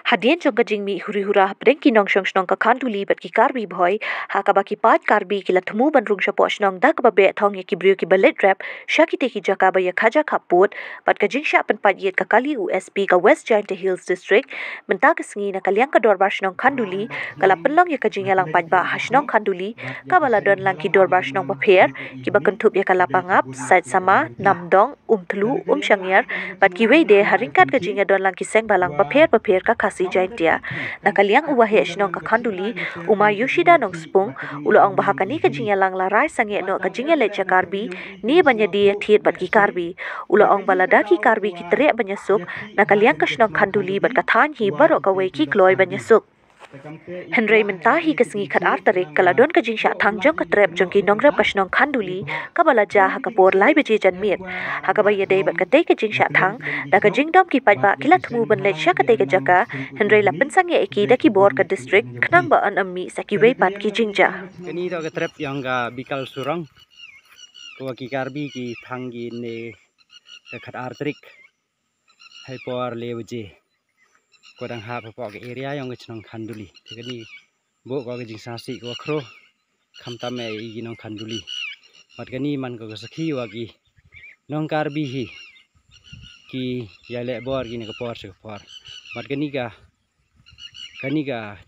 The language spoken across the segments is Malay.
Hadian jong kajing mi huri-hura pedeng kinong shong ka kanduli bat ki karbi boy ha ka baki pat karbi kila themu ban rung shapo shnong da ka ba be thong ye ki brio ki balet rap shaki te ki jaka ba ya khaja kaput bat kajing sha pen pat yet ka kali USP ka West Giant Hills District menta ka singi na kalyang ka dorbar shnong kanduli kala penlong ye kajing yalang pat ba hashnong kanduli ka bala don lang ki dorbar shnong pa pher ki ba kentup ye kala pangap sait sama namdong thlu shangyar bat ki we de haringkat kajing ya don lang ki seng balang pa pher ka si Jaintia nakaliang uwahe shnong ka khanduli uma Yoshida nong spung ulo ang bahakani ka jingya lang larai sange no ka jingya le karbi ni banya dia thiet bat ki karbi ulo ang balada ki karbi ki tre banya suk nakaliang ka shnong khanduli bat ka than hi baro ka we ki kloi banya suk Henry mentahi kesengi kat artarik kaladon ka jingsha thangjong ka trep jongki nongrap ka shnong khanduli kabala ja ha kapor lai beje janmit ha ka baya dei bat ka tei ka jingsha thang da ka jingdom ki pajba kila thmu ban le sha ka tei ka jaka Henry la pensang ye eki da ki bor ka district khnang ba an ammi saki wei pat ki jingja kini to ka trep yang ga bikal surang ko ki karbi ki thangi ne ka khat artarik hai por leweje kodang ha pa ke area yang ke chnong khanduli tekani bo ko ke jing sasi ko khro khamta me i nong khanduli matkani man ko sakhi wa ki nong karbi hi ki yale bor gi ne ko por se por matkani ga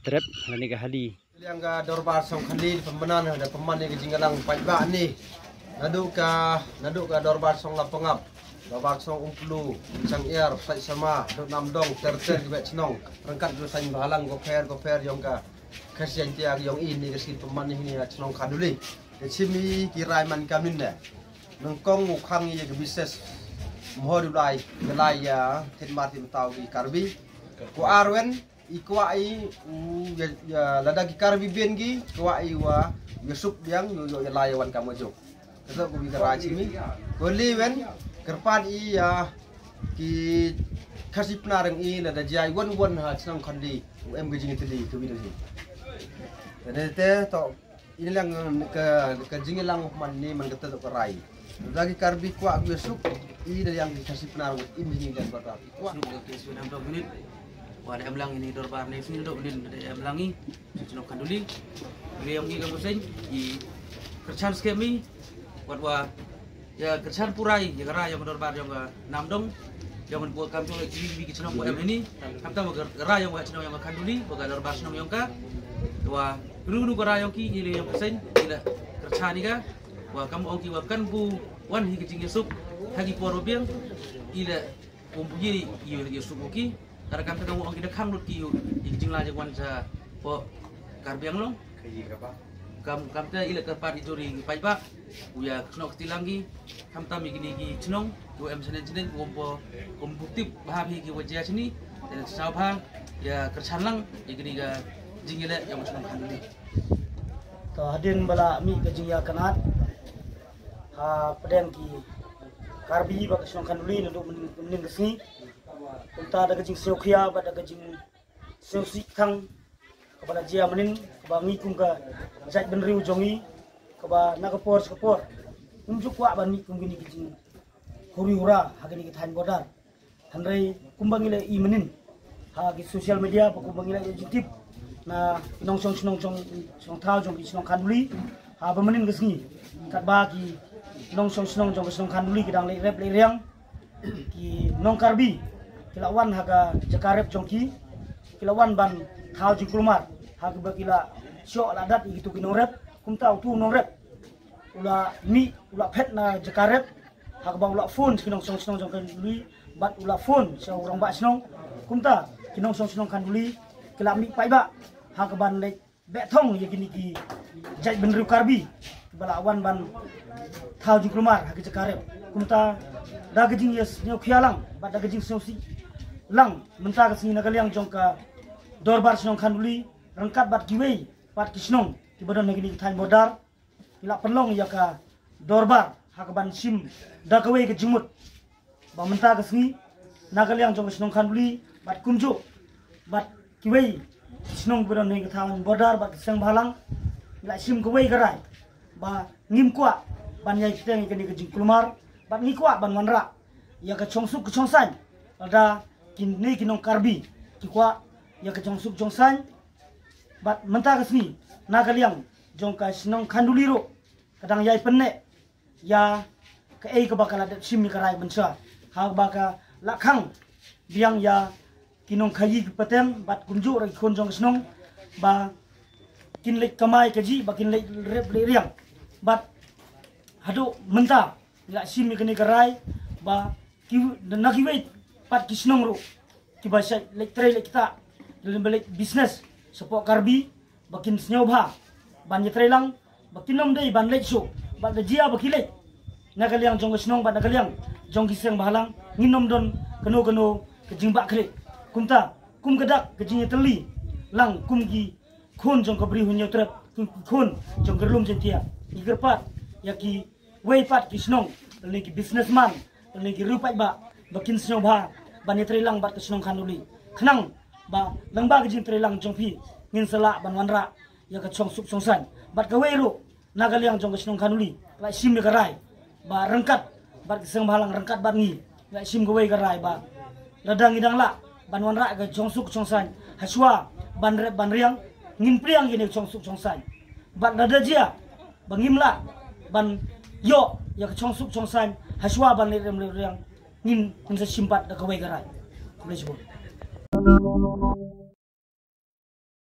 trep lani ga hali yang ga dorbar song khalil pembenan ada peman yang jinggalang pajba ni nadu ka dorbar song lapangap Babak song umplu, sang air, sai sama, dok namdong, terter juga cenong, rengkat dulu sain bahalang, gofer yang ka kasihan tiang yang ini kesini peman ini cenong kaduli. Kecimi kirai man kamin deh, nengkong ukang ye bisnes, mohon dulai, gelai ya, khidmat tahu di karbi, ku arwen, ikuai, ya lada ki karbi bengi, kuai wa, yusuk yang yo layawan kamu jok. Tetap ku bicara cimi, boleh wen. Kerpan iya ki kasih penarang i nada jai wan ha senang kandi em gajing teli tu video ni. Jadi to ini lang ke jing lang man ni man kata to kerai. Lagi karbi kuat besok i dari yang kasih penarang ini dan barat. Kuat ke sudah 6 menit. Wah em lang ini dorbar ni sini dok din em langi senang kanduli. Beliau ngi kamu sen i kerjaan skemi buat wa ya kerjaan purai ya kera yang dorbar yang namdong yang buat kami oleh TV bikin senang buat ini kami tahu kera yang buat senang yang kanduli buat dorbar senang yang ka wah dulu kera yang ki ini yang pesen tidak kerjaan ni ka wah kamu ongki wakan bu wan hi kecing yesuk hagi porobiang ila umpuji iyo yesuk oki karena kami kamu ongki dah kang lut ki iyo kecing lah jagoan sa po karbiang long kam ta ila karpar iduri pajba uya knok tilangi kam ta mi gini gi chnong tu em senen kompo bukti bahabi ki wajah sini dan sabha ya kersanlang ya gini ga jingile yang masuk khanduli to hadin bala mi ka jingya kanat ha pedeng ki karbi ba kasong khanduli ndu menin kesni unta daga jing seokhia ba daga jing seosi khang kepada jia menin ba mi kum ka jat benriu jongi kaba nakapor unjuk wa ban mi kum gini kijing huri hura hagini ki thain bodar handrai kumbangile i menin ha ki social media pa kumbangile youtube na nong song thao jong ki song khanduli ha ba menin gesni kat ba ki nong song jong song khanduli ki dang le rep le riang ki nong karbi kilawan haga jakarep jongki kilawan ban thao jing kulmar haga ba kila syok ladat gitu ki nong rep kum tau tu nong rep ula mi ula pet na jakarep hak ba ula phone kinong song jong kan duli bat ula phone sa urang ba snong kumta kinong song kan duli kila mi pai ba hak ban le be thong ye gini ki jai benru karbi bala awan ban thau ji krumar hak jakarep kumta da gajing yes nyo khialang bat da gajing sosi lang menta ka sini nagaliang jong ka dorbar snong kan duli rangkat bat giwei pat kisnong ki badan gini thain bodar ila penlong ya ka dorbar hakaban sim da kawe ke jimut ba menta ka sni nagaliang jong snong khanduli bat kumjo bat kiwei snong buran ne ka thawan bodar bat sang bhalang ila sim kawe garai ba ngim kwa ban yai kiteng ikani ke jing kulmar ban ngikwa ban wanra ya ke chongsuk ke chongsan ada kin ni kinong karbi kikwa ya ke chongsuk chongsan bat mentah kesni nagaliang jong ka sinong khanduliro kadang yai penne ya ke ei ke bakal ada sim ni karai bensa ha baka lakhang biang ya kinong khayi ke peteng bat kunju rai khon jong snong ba kin lek kamai kaji ba kin lek rep le riang bat hado mentah la sim ni kene karai ba ki nagi wait pat kisnong ro ki ba sai lek tre lek kita dalam balik bisnes sepok karbi bakin senyobha ban yetrelang bakinom dei ban lek so ban jia bakilek nagaliang jong snong ban nagaliang jong kiseng bahalang nginom don keno ke jingba kre kumta kum kedak ke jing teli lang kum gi khon jong kabri hunyo trep khon jong gerlum jentia igerpat yaki wei pat kisnong leki businessman leki rupai ba bakin senyobha ban yetrelang bat kisnong khanuli khnang ba langba ke jing trelang jong pi ngin sala ban wanra ya ka chong suk chongsan bat ka weiru nagaliang jong kisnong khanuli lai sim ni karai ba rengkat bat kiseng bahalang rengkat bat ngi lai sim go wei karai ba ladang idang la ban wanra ka chong suk chongsan haswa ban rep ban riang ngin priang gini chong suk chongsan bat lada jia bangim la ban yo ya ka chong suk chongsan haswa ban rem riang ngin sa simpat da ka wei karai boleh sebut